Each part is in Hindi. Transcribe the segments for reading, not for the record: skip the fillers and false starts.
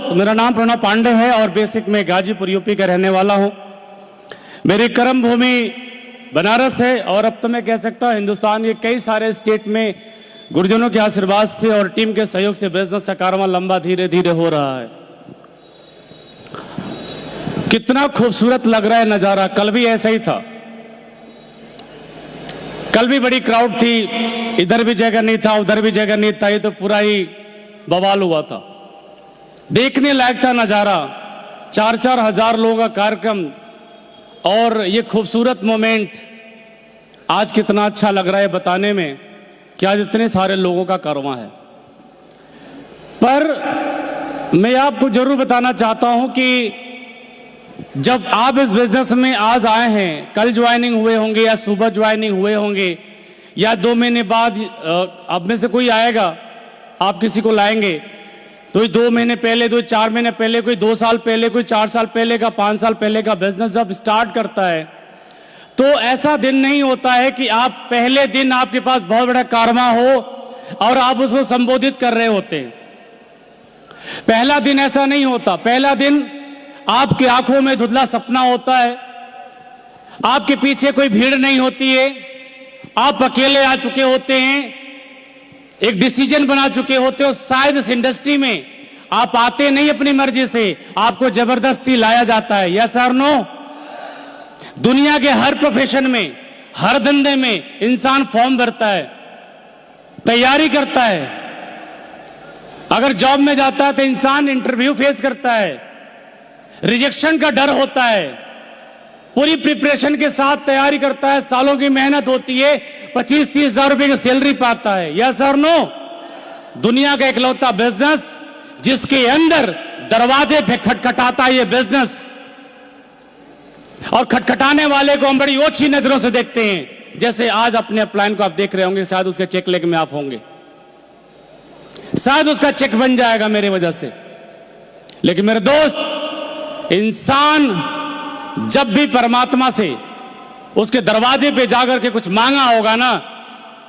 दोस्त, मेरा नाम प्रणव पांडे है और बेसिक में गाजीपुर यूपी का रहने वाला हूं। मेरी कर्म भूमि बनारस है और अब तो मैं कह सकता हूं हिंदुस्तान के कई सारे स्टेट में गुरुजनों के आशीर्वाद से और टीम के सहयोग से बिजनेस का कारवां लंबा धीरे धीरे हो रहा है। कितना खूबसूरत लग रहा है नजारा। कल भी ऐसा ही था, कल भी बड़ी क्राउड थी, इधर भी जगह नहीं था, उधर भी जगह नहीं था, ये तो पूरा ही बवाल हुआ था। देखने लायक था नजारा, 4-4 हजार लोगों का कार्यक्रम और ये खूबसूरत मोमेंट। आज कितना अच्छा लग रहा है बताने में कि आज इतने सारे लोगों का कारवां है। पर मैं आपको जरूर बताना चाहता हूं कि जब आप इस बिजनेस में आज आए हैं, कल ज्वाइनिंग हुए होंगे या सुबह ज्वाइनिंग हुए होंगे या 2 महीने बाद आप में से कोई आएगा, आप किसी को लाएंगे तो 2 महीने पहले, 4 महीने पहले, कोई 2 साल पहले, कोई 4 साल पहले का, 5 साल पहले का बिजनेस जब स्टार्ट करता है तो ऐसा दिन नहीं होता है कि आप पहले दिन आपके पास बहुत बड़ा कारवां हो और आप उसको संबोधित कर रहे होते हैं। पहला दिन ऐसा नहीं होता। पहला दिन आपकी आंखों में धुंधला सपना होता है, आपके पीछे कोई भीड़ नहीं होती है, आप अकेले आ चुके होते हैं, एक डिसीजन बना चुके होते हो। शायद इस इंडस्ट्री में आप आते नहीं अपनी मर्जी से, आपको जबरदस्ती लाया जाता है। यस और नो? दुनिया के हर प्रोफेशन में, हर धंधे में इंसान फॉर्म भरता है, तैयारी करता है। अगर जॉब में जाता है तो इंसान इंटरव्यू फेस करता है, रिजेक्शन का डर होता है, पूरी प्रिपरेशन के साथ तैयारी करता है, सालों की मेहनत होती है, 25-30 हजार रुपए की सैलरी पाता है। यस और नो? दुनिया का इकलौता बिजनेस जिसके अंदर दरवाजे पे खटखटाता है ये बिजनेस, और खटखटाने वाले को हम बड़ी ओछी नजरों से देखते हैं। जैसे आज अपने अपलाइन को आप देख रहे होंगे, शायद उसके चेक लेके में आप होंगे, शायद उसका चेक बन जाएगा मेरी वजह से। लेकिन मेरे दोस्त, इंसान जब भी परमात्मा से उसके दरवाजे पे जाकर के कुछ मांगा होगा ना,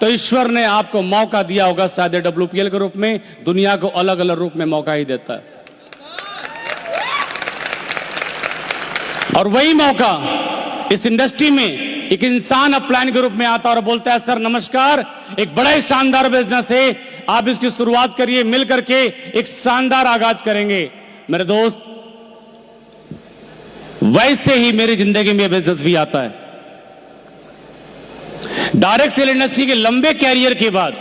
तो ईश्वर ने आपको मौका दिया होगा, शायद WPL के रूप में, दुनिया को अलग अलग रूप में मौका ही देता है। और वही मौका इस इंडस्ट्री में एक इंसान अपलाइन के रूप में आता है और बोलता है, सर नमस्कार, एक बड़ा ही शानदार बिजनेस है, आप इसकी शुरुआत करिए, मिल करके एक शानदार आगाज करेंगे। मेरे दोस्त, वैसे ही मेरी जिंदगी में बिजनेस भी आता है। डायरेक्ट सेल इंडस्ट्री के लंबे कैरियर के बाद,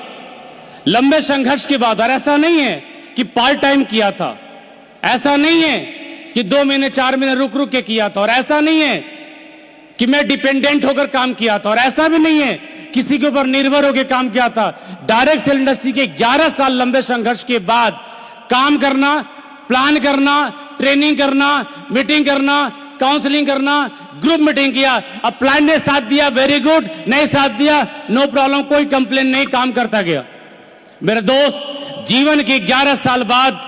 लंबे संघर्ष के बाद, और ऐसा नहीं है कि पार्ट टाइम किया था, ऐसा नहीं है कि 2 महीने 4 महीने रुक रुक के किया था, और ऐसा नहीं है कि मैं डिपेंडेंट होकर काम किया था, और ऐसा भी नहीं है किसी के ऊपर निर्भर होकर काम किया था। डायरेक्ट सेल इंडस्ट्री के 11 साल लंबे संघर्ष के बाद काम करना, प्लान करना, ट्रेनिंग करना, मीटिंग करना, काउंसलिंग करना, ग्रुप मीटिंग किया। अब प्लान ने साथ दिया, वेरी गुड, नहीं साथ दिया, नो प्रॉब्लम, कोई कंप्लेन नहीं, काम करता गया। मेरे दोस्त, जीवन के 11 साल बाद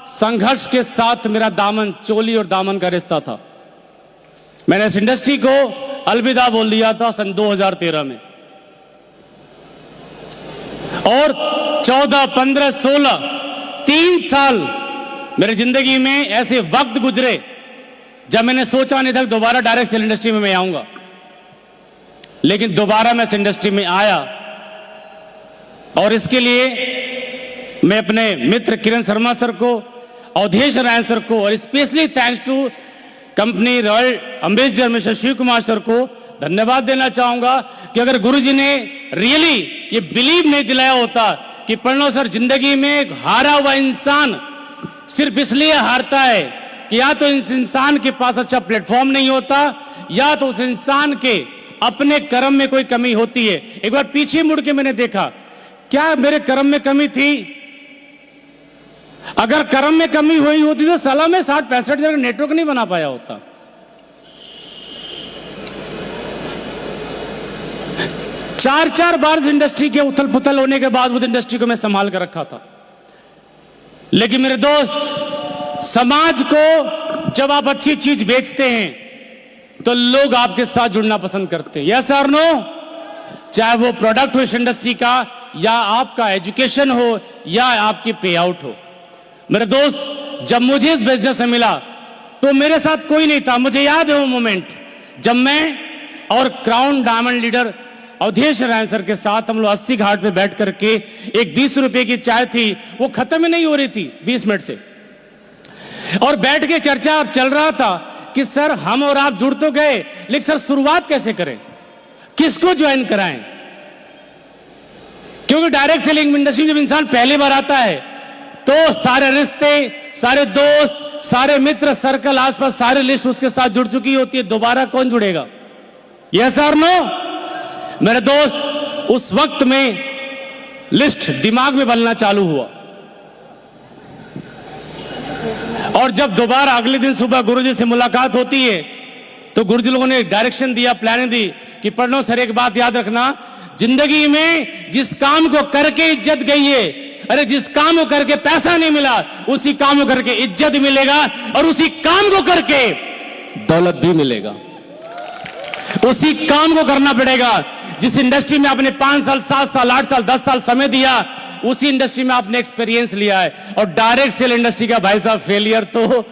संघर्ष के साथ मेरा दामन, चोली और दामन का रिश्ता था। मैंने इस इंडस्ट्री को अलविदा बोल दिया था सन 2013 में, और 14, 15, 16, 3 साल मेरी जिंदगी में ऐसे वक्त गुजरे जब मैंने सोचा नहीं था दोबारा डायरेक्ट सेल इंडस्ट्री में मैं आऊंगा। लेकिन दोबारा मैं इस इंडस्ट्री में आया, और इसके लिए मैं अपने मित्र किरण शर्मा सर को, अवधेश नारायण सर को, और specially thanks to company royal ambassador mister Shiv Kumar sir को धन्यवाद देना चाहूंगा कि अगर गुरुजी ने रियली ये बिलीव नहीं दिलाया होता कि प्रणव सर, जिंदगी में एक हारा हुआ इंसान सिर्फ इसलिए हारता है कि या तो इस इंसान के पास अच्छा प्लेटफॉर्म नहीं होता, या तो उस इंसान के अपने कर्म में कोई कमी होती है। एक बार पीछे मुड़ के मैंने देखा, क्या मेरे कर्म में कमी थी? अगर कर्म में कमी हुई होती तो साला में 60-65 जगह नेटवर्क नहीं बना पाया होता। चार बार इस इंडस्ट्री के उथल पुथल होने के बाद उस इंडस्ट्री को मैं संभाल कर रखा था। लेकिन मेरे दोस्त, समाज को जब आप अच्छी चीज बेचते हैं तो लोग आपके साथ जुड़ना पसंद करते हैं। यस और नो? चाहे वो प्रोडक्ट हो इस इंडस्ट्री का, या आपका एजुकेशन हो, या आपकी पे आउट हो। मेरे दोस्त, जब मुझे इस बिजनेस से मिला तो मेरे साथ कोई नहीं था। मुझे याद है वो मोमेंट जब मैं और crown diamond leader Awadhesh Narayan sir के साथ हम लोग 80 घाट पे बैठ करके एक 20 रुपए की चाय थी, वो खत्म ही नहीं हो रही थी 20 मिनट से, और बैठ के चर्चा और चल रहा था कि सर हम और आप जुड़ तो गए, लेकिन सर शुरुआत कैसे करें, किसको ज्वाइन कराएं, क्योंकि डायरेक्ट सेलिंग इंडस्ट्री जब इंसान पहली बार आता है तो सारे रिश्ते, सारे दोस्त, सारे मित्र सर्कल आसपास सारे लिस्ट उसके साथ जुड़ चुकी होती है, दोबारा कौन जुड़ेगा? यस और नो? मेरे दोस्त, उस वक्त में लिस्ट दिमाग में बनना चालू हुआ, और जब दोबारा अगले दिन सुबह गुरुजी से मुलाकात होती है तो गुरुजी लोगों ने डायरेक्शन दिया, प्लानिंग दी कि प्रणव सर एक बात याद रखना, जिंदगी में जिस काम को करके इज्जत गई है, अरे जिस काम को करके पैसा नहीं मिला उसी काम को करके इज्जत मिलेगा, और उसी काम को करके दौलत भी मिलेगा। उसी काम को करना पड़ेगा। जिस इंडस्ट्री में आपने 5 साल 7 साल 8 साल 10 साल समय दिया, उसी इंडस्ट्री में आपने एक्सपीरियंस लिया है। और डायरेक्ट सेल इंडस्ट्री का भाई साहब फेलियर तो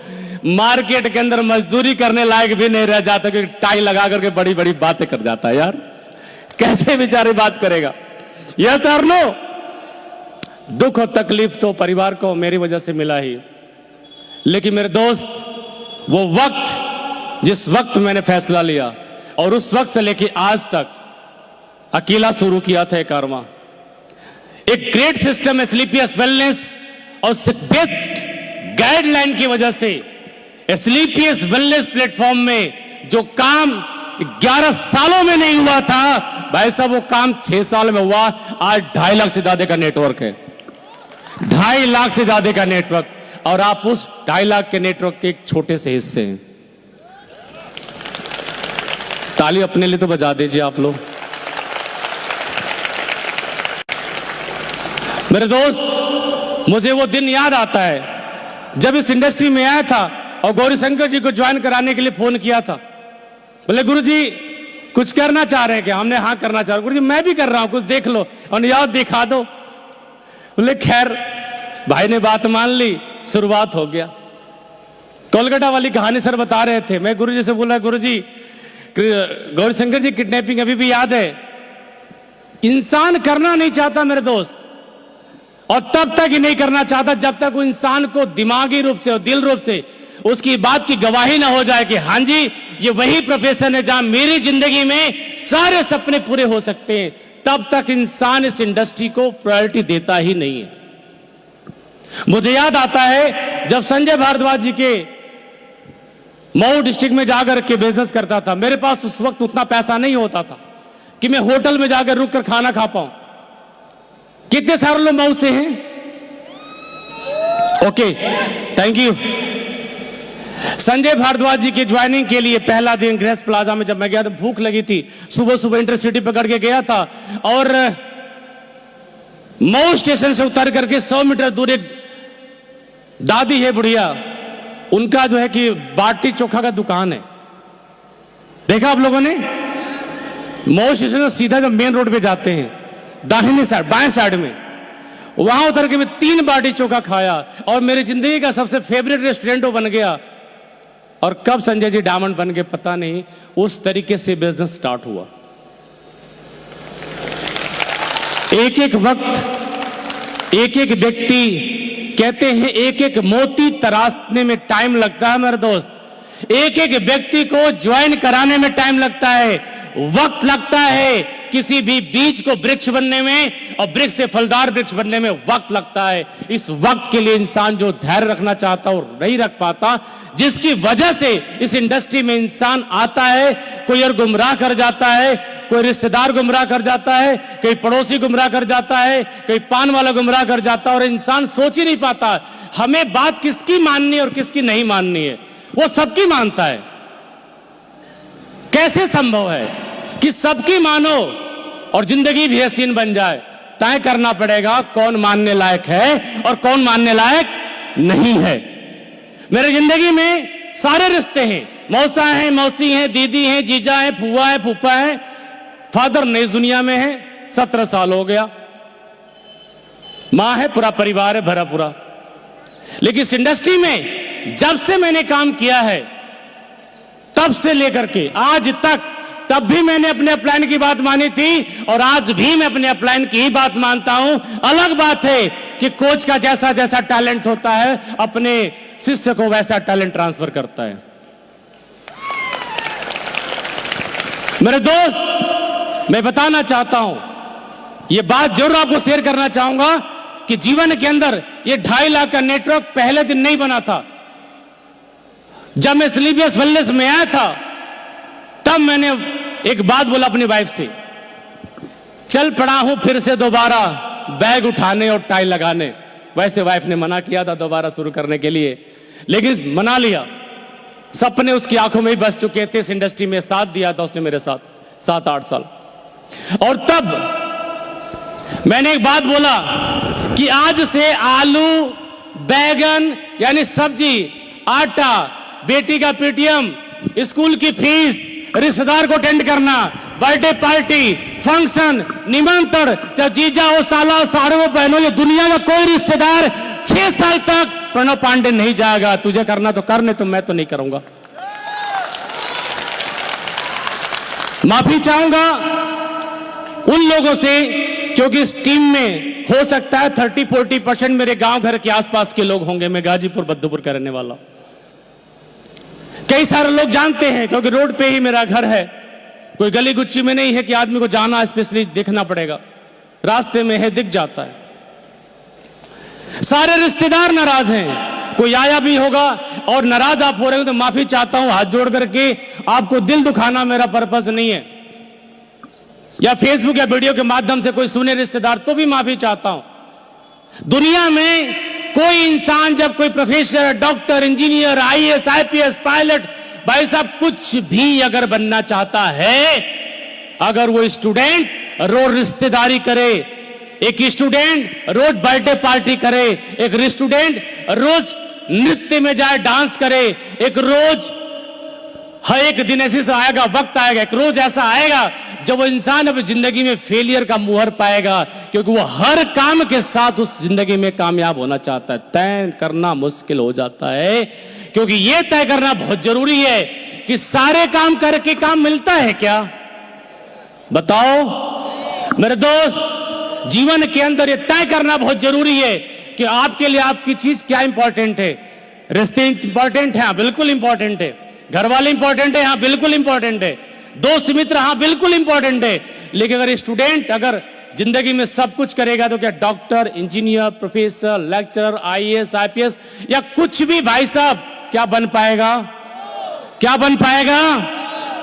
मार्केट के अंदर मजदूरी करने लायक भी नहीं रह जाता, क्योंकि टाई लगा करके बड़ी बड़ी बातें कर जाता है। यार कैसे बेचारे बात करेगा? यस और नो? दुख और तकलीफ तो परिवार को मेरी वजह से मिला ही, लेकिन मेरे दोस्त, वो वक्त जिस वक्त मैंने फैसला लिया और उस वक्त से लेके आज तक अकेला शुरू किया था कारवा, एक ग्रेट सिस्टम है स्लीपियस वेलनेस, और बेस्ट गाइडलाइन की वजह से स्लीपियस वेलनेस प्लेटफॉर्म में जो काम 11 सालों में नहीं हुआ था, भाई साहब वो काम 6 साल में हुआ। आज 2.5 लाख से ज्यादा का नेटवर्क है, 2.5 लाख से ज्यादा का नेटवर्क, और आप उस 2.5 लाख के नेटवर्क के एक छोटे से हिस्से हैं। ताली अपने लिए तो बजा दीजिए आप लोग। मेरे दोस्त, मुझे वो दिन याद आता है जब इस इंडस्ट्री में आया था और गौरीशंकर जी को ज्वाइन कराने के लिए फोन किया था। बोले गुरुजी कुछ करना चाह रहे हैं क्या? हमने हाँ करना चाह रहे। गुरुजी मैं भी कर रहा हूं, कुछ देख लो और याद दिखा दो। बोले खैर, भाई ने बात मान ली, शुरुआत हो गया। कोलकाता वाली कहानी सर बता रहे थे, मैं गुरुजी से बोला गुरुजी गौरीशंकर जी किडनैपिंग अभी भी याद है। इंसान करना नहीं चाहता मेरे दोस्त, और तब तक ही नहीं करना चाहता जब तक वो इंसान को दिमागी रूप से और दिल रूप से उसकी बात की गवाही ना हो जाए कि हां जी ये वही प्रोफेशन है जहां मेरी जिंदगी में सारे सपने पूरे हो सकते हैं, तब तक इंसान इस इंडस्ट्री को प्रायोरिटी देता ही नहीं है। मुझे याद आता है जब संजय भारद्वाज जी के मऊ डिस्ट्रिक्ट में जाकर के बिजनेस करता था, मेरे पास उस वक्त उतना पैसा नहीं होता था कि मैं होटल में जाकर रुक कर खाना खा पाऊं। कितने सारे लोग मऊ से हैं? Okay, thank you. Sanjay Bhardwaj ji की ज्वाइनिंग के लिए पहला दिन ग्रेस प्लाजा में जब मैं गया तो भूख लगी थी, सुबह सुबह इंटरसिटी पकड़ के गया था, और मऊ स्टेशन से उतर करके 100 मीटर दूर एक दादी है बुढ़िया, उनका जो है कि बाटी चोखा का दुकान है। देखा आप लोगों ने? मऊ स्टेशन से सीधा जब मेन रोड पे जाते हैं दाहिने साइड बाएं साइड में, वहां उतर के मैं 3 बाटी चोखा खाया और मेरी जिंदगी का सबसे फेवरेट रेस्टोरेंट वो बन गया। और कब संजय जी डायमंड बन गए पता नहीं, उस तरीके से बिजनेस स्टार्ट हुआ। एक एक वक्त, एक एक व्यक्ति, कहते हैं एक एक मोती तराशने में टाइम लगता है मेरे दोस्त। एक एक व्यक्ति को ज्वाइन कराने में टाइम लगता है, वक्त लगता है। किसी भी बीज को वृक्ष बनने में और वृक्ष से फलदार वृक्ष बनने में वक्त लगता है। इस वक्त के लिए इंसान जो धैर्य रखना चाहता है और नहीं रख पाता, जिसकी वजह से इस इंडस्ट्री में इंसान आता है, कोई और गुमराह कर जाता है, कोई रिश्तेदार गुमराह कर जाता है, कोई पड़ोसी गुमराह कर जाता है, कोई पान वाला गुमराह कर जाता है, और इंसान सोच ही नहीं पाता हमें बात किसकी माननी है और किसकी नहीं माननी है। वो सबकी मानता है। कैसे संभव है कि सबकी मानो और जिंदगी भी हसीन बन जाए? तय करना पड़ेगा कौन मानने लायक है और कौन मानने लायक नहीं है। मेरे जिंदगी में सारे रिश्ते हैं, मौसा हैं, मौसी हैं, दीदी हैं, जीजा हैं, फूफा है, फूफा है। फादर ने इस दुनिया में है, 17 साल हो गया। मां है, पूरा परिवार है भरा पूरा। लेकिन इस इंडस्ट्री में जब से मैंने काम किया है, तब से लेकर के आज तक, तब भी मैंने अपने अपलाइन की बात मानी थी और आज भी मैं अपने अपलाइन की ही बात मानता हूं। अलग बात है कि कोच का जैसा जैसा टैलेंट होता है, अपने शिष्य को वैसा टैलेंट ट्रांसफर करता है। मेरे दोस्त, मैं बताना चाहता हूं, यह बात जरूर आपको शेयर करना चाहूंगा कि जीवन के अंदर यह 2.5 लाख का नेटवर्क पहले दिन नहीं बना था। जब मैं स्लीपियस वेलनेस में आया था, तब मैंने एक बात बोला अपनी वाइफ से, चल पड़ा हूं फिर से दोबारा बैग उठाने और टाई लगाने। वैसे वाइफ ने मना किया था दोबारा शुरू करने के लिए, लेकिन मना लिया। सपने उसकी आंखों में ही बस चुके थे। इस इंडस्ट्री में साथ दिया था उसने मेरे साथ 7-8 साल। और तब मैंने एक बात बोला कि आज से आलू, बैगन यानी सब्जी, आटा, बेटी का पेटीएम, स्कूल की फीस, रिश्तेदार को अटेंड करना, बर्थडे पार्टी, फंक्शन, निमंत्रण, चाहे जीजा हो, साला हो, साड़ू हो, बहनों, ये दुनिया का कोई रिश्तेदार 6 साल तक प्रणव पांडे नहीं जाएगा। तुझे करना तो कर, नहीं तो मैं तो नहीं करूंगा। माफी चाहूंगा उन लोगों से, क्योंकि इस टीम में हो सकता है 30-40% मेरे गांव घर के आसपास के लोग होंगे। मैं गाजीपुर बद्दूपुर का रहने वाला। कई सारे लोग जानते हैं क्योंकि रोड पे ही मेरा घर है। कोई गली गुच्ची में नहीं है कि आदमी को जाना स्पेशली देखना पड़ेगा, रास्ते में है, दिख जाता है। सारे रिश्तेदार नाराज हैं, कोई आया भी होगा और नाराज आप हो रहे हो तो माफी चाहता हूं हाथ जोड़ करके। आपको दिल दुखाना मेरा पर्पस नहीं है, या फेसबुक या वीडियो के माध्यम से कोई सुने रिश्तेदार तो भी माफी चाहता हूं। दुनिया में कोई इंसान जब कोई professor, doctor, engineer, IAS, IPS, pilot, भाई साहब कुछ भी अगर बनना चाहता है, अगर वो स्टूडेंट रोज रिश्तेदारी करे, एक स्टूडेंट रोज बर्थडे पार्टी करे, एक स्टूडेंट रोज नृत्य में जाए, डांस करे, एक रोज, हर एक दिन ऐसे आएगा, वक्त आएगा, एक रोज ऐसा आएगा जब वो इंसान अपनी जिंदगी में फेलियर का मुहर पाएगा, क्योंकि वो हर काम के साथ उस जिंदगी में कामयाब होना चाहता है। तय करना मुश्किल हो जाता है, क्योंकि ये तय करना बहुत जरूरी है कि सारे काम करके काम मिलता है क्या? बताओ मेरे दोस्त, जीवन के अंदर ये तय करना बहुत जरूरी है कि आपके लिए आपकी चीज क्या इंपॉर्टेंट है। रिश्ते इंपॉर्टेंट है, हाँ बिल्कुल इंपॉर्टेंट है। घर वाले इंपॉर्टेंट है, हाँ बिल्कुल इंपॉर्टेंट है। दोस्त मित्र, हाँ बिल्कुल इंपॉर्टेंट है। लेकिन अगर स्टूडेंट अगर जिंदगी में सब कुछ करेगा तो क्या doctor, engineer, professor, lecturer, IAS, IPS या कुछ भी भाई साहब क्या बन पाएगा? क्या बन पाएगा?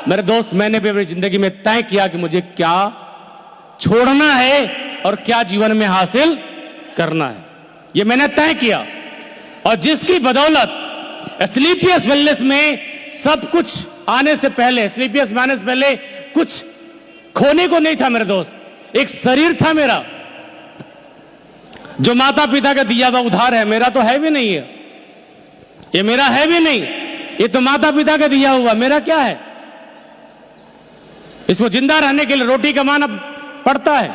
मेरे दोस्त, मैंने भी अपनी जिंदगी में तय किया कि मुझे क्या छोड़ना है और क्या जीवन में हासिल करना है, ये मैंने तय किया। और जिसकी बदौलत स्लीपियस वेलनेस में सब कुछ आने से पहले, स्लीपियस में आने से पहले कुछ खोने को नहीं था मेरे दोस्त। एक शरीर था मेरा जो माता पिता का दिया हुआ उधार है। मेरा तो है भी नहीं है, ये मेरा है भी नहीं, ये तो माता पिता का दिया हुआ, मेरा क्या है? इसको जिंदा रहने के लिए रोटी कमाना पड़ता है।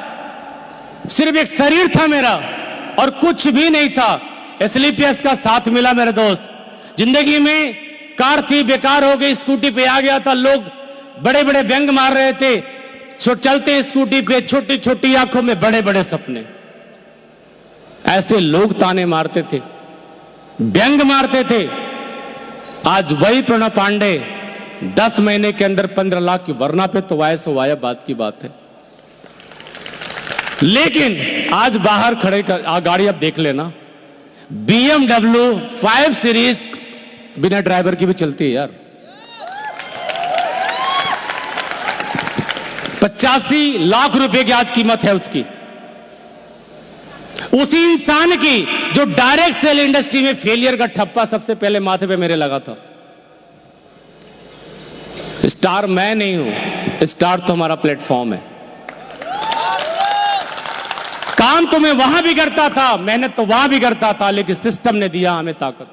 सिर्फ एक शरीर था मेरा और कुछ भी नहीं था। स्लीपियस का साथ मिला मेरे दोस्त। जिंदगी में कार थी, बेकार हो गई, स्कूटी पे आ गया था, लोग बड़े बड़े व्यंग मार रहे थे, चलते स्कूटी पे, छोटी छोटी आंखों में बड़े बड़े सपने। ऐसे लोग ताने मारते थे, व्यंग मारते थे। आज वही प्रणव पांडे 10 महीने के अंदर 15 लाख की वरना पे तो वाया सो वाया, बात की बात है। लेकिन आज बाहर खड़े गाड़ी आप देख लेना, BMW 5 सीरीज बिना ड्राइवर की भी चलती है यार। 85 लाख रुपए की आज कीमत है उसकी। उसी इंसान की जो डायरेक्ट सेल इंडस्ट्री में फेलियर का ठप्पा सबसे पहले माथे पे मेरे लगा था। स्टार मैं नहीं हूं, स्टार तो हमारा प्लेटफॉर्म है। काम तो मैं वहां भी करता था, मेहनत तो वहां भी करता था, लेकिन सिस्टम ने दिया हमें ताकत।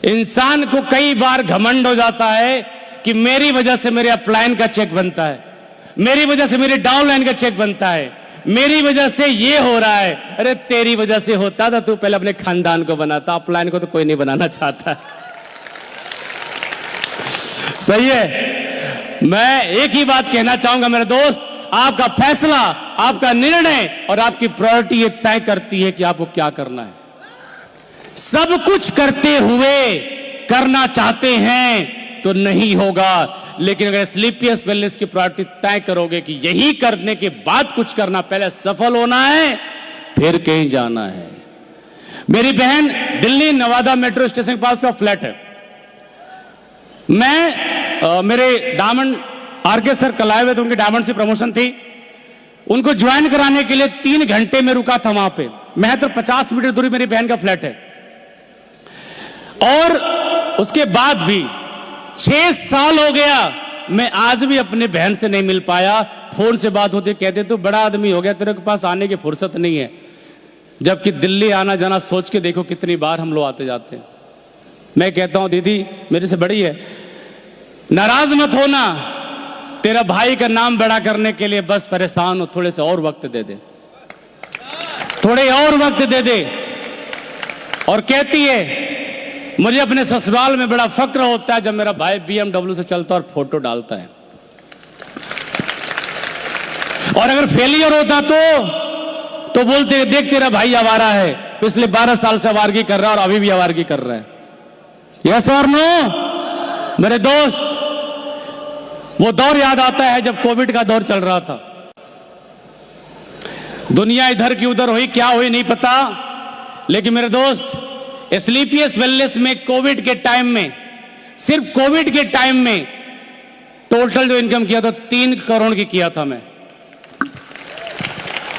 इंसान को कई बार घमंड हो जाता है कि मेरी वजह से मेरे अपलाइन का चेक बनता है, मेरी वजह से मेरे डाउनलाइन का चेक बनता है। मेरी वजह से ये हो रहा है। अरे तेरी वजह से होता था, तू पहले अपने खानदान को बनाता, अपलाइन को तो कोई नहीं बनाना चाहता। सही है। मैं एक ही बात कहना चाहूंगा मेरे दोस्त, आपका फैसला, आपका निर्णय और आपकी प्रायोरिटी ये तय करती है कि आपको क्या करना है। सब कुछ करते हुए करना चाहते हैं तो नहीं होगा, लेकिन अगर स्लीपियस वेलनेस की प्रायोरिटी तय करोगे कि यही करने के बाद कुछ करना, पहले सफल होना है फिर कहीं जाना है। मेरी बहन दिल्ली नवादा मेट्रो स्टेशन के पास का फ्लैट है। मैं मेरे डायमंड आरके सर कल आए हुए थे, उनके डायमंड से प्रमोशन थी, उनको ज्वाइन कराने के लिए 3 घंटे में रुका था वहां पे। महत्र 50 मीटर दूरी मेरी बहन का फ्लैट है, और उसके बाद भी 6 साल हो गया, मैं आज भी अपने बहन से नहीं मिल पाया। फोन से बात होती, कहते तू बड़ा आदमी हो गया, तेरे के पास आने की फुर्सत नहीं है। जबकि दिल्ली आना जाना सोच के देखो कितनी बार हम लोग आते जाते हैं। मैं कहता हूं दीदी मेरे से बड़ी है, नाराज मत होना, तेरा भाई का नाम बड़ा करने के लिए बस परेशान हो, थोड़े से और वक्त दे दे, थोड़े और वक्त दे दे। और कहती है मुझे अपने ससुराल में बड़ा फक्र होता है जब मेरा भाई BMW से चलता और फोटो डालता है, और अगर फेलियर होता तो बोलते देख तेरा भाई आवारा है, पिछले 12 साल से आवारगी कर रहा है और अभी भी आवारगी कर रहा है। यस और नो? मेरे दोस्त, वो दौर याद आता है जब कोविड का दौर चल रहा था। दुनिया इधर की उधर हुई, क्या हुई नहीं पता, लेकिन मेरे दोस्त स्लीपियस वेलनेस में कोविड के टाइम में, सिर्फ कोविड के टाइम में टोटल जो इनकम किया था 3 करोड़ की किया था मैं।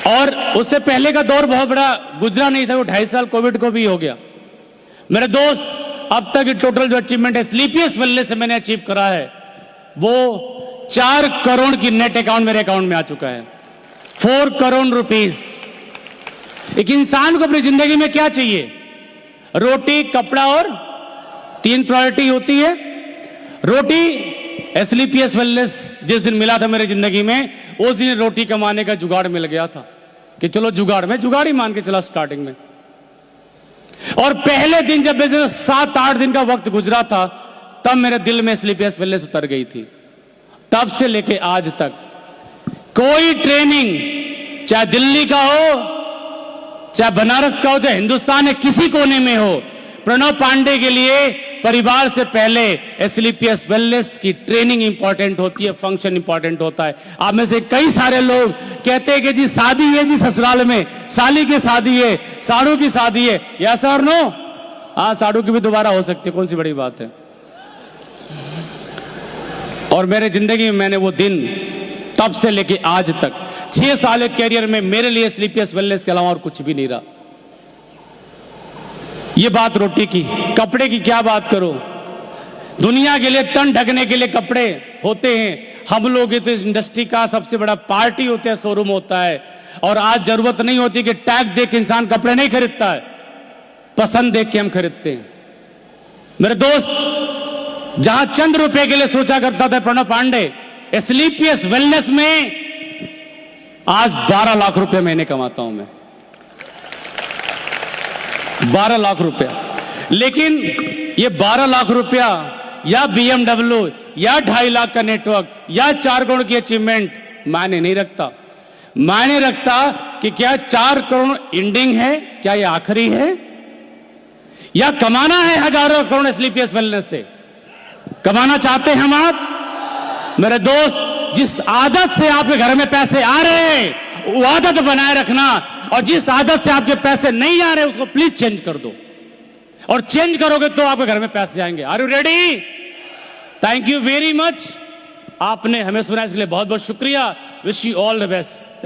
और उससे पहले का दौर बहुत बड़ा गुजरा नहीं था, वो 2.5 साल कोविड को भी हो गया। मेरे दोस्त, अब तक टोटल जो अचीवमेंट है स्लीपियस वेलनेस से मैंने अचीव करा है, वो 4 करोड़ की नेट अकाउंट मेरे अकाउंट में आ चुका है। 4 करोड़ रुपीस। एक इंसान को अपनी जिंदगी में क्या चाहिए? रोटी, कपड़ा और 3 प्रायोरिटी होती है। रोटी, स्लीपियस वेलनेस जिस दिन मिला था मेरी जिंदगी में, उस दिन रोटी कमाने का जुगाड़ मिल गया था कि चलो जुगाड़, मैं जुगाड़ ही मान के चला स्टार्टिंग में। और पहले दिन जब 7-8 दिन का वक्त गुजरा था, तब मेरे दिल में स्लीपियस वेलनेस उतर गई थी। तब से लेके आज तक कोई ट्रेनिंग, चाहे दिल्ली का हो, चाहे बनारस का हो, चाहे हिंदुस्तान के किसी कोने में हो, प्रणव पांडे के लिए परिवार से पहले स्लीपियस वेलनेस की ट्रेनिंग इंपॉर्टेंट होती है, फंक्शन इंपॉर्टेंट होता है। आप में से कई सारे लोग कहते हैं कि जी शादी है जी ससुराल में, साली की शादी है, साड़ू की शादी है, यस और नो? हाँ, साड़ू की भी दोबारा हो सकती है, कौन सी बड़ी बात है। और मेरे जिंदगी में मैंने वो दिन तब से लेके आज तक 6 साल के कैरियर में मेरे लिए स्लीपियस वेलनेस के अलावा और कुछ भी नहीं रहा। ये बात रोटी की। कपड़े की क्या बात करो, दुनिया के लिए तन ढकने के लिए कपड़े होते हैं। हम लोग तो इस इंडस्ट्री का सबसे बड़ा पार्टी होता है, शोरूम होता है, और आज जरूरत नहीं होती कि टैग देख के इंसान कपड़े नहीं खरीदता है, पसंद देख के हम खरीदते हैं। मेरे दोस्त, जहां चंद रुपए के लिए सोचा करता था प्रणव पांडे, स्लीपियस वेलनेस में आज 12 लाख रुपए महीने कमाता हूं मैं, 12 लाख रुपया। लेकिन ये 12 लाख रुपया या BMW या 2.5 लाख का नेटवर्क या 4 करोड़ की अचीवमेंट मायने नहीं रखता। मायने रखता कि क्या 4 करोड़ एंडिंग है, क्या ये आखिरी है, या कमाना है हजारों करोड़ स्लीपियस वेलनेस से। कमाना चाहते हैं हम आप? मेरे दोस्त, जिस आदत से आपके घर में पैसे आ रहे हैं वो आदत बनाए रखना, और जिस आदत से आपके पैसे नहीं आ रहे उसको प्लीज चेंज कर दो, और चेंज करोगे तो आपके घर में पैसे आएंगे। Are you ready? Thank you very much. आपने हमें सुना इसके लिए बहुत बहुत शुक्रिया। Wish you all the best.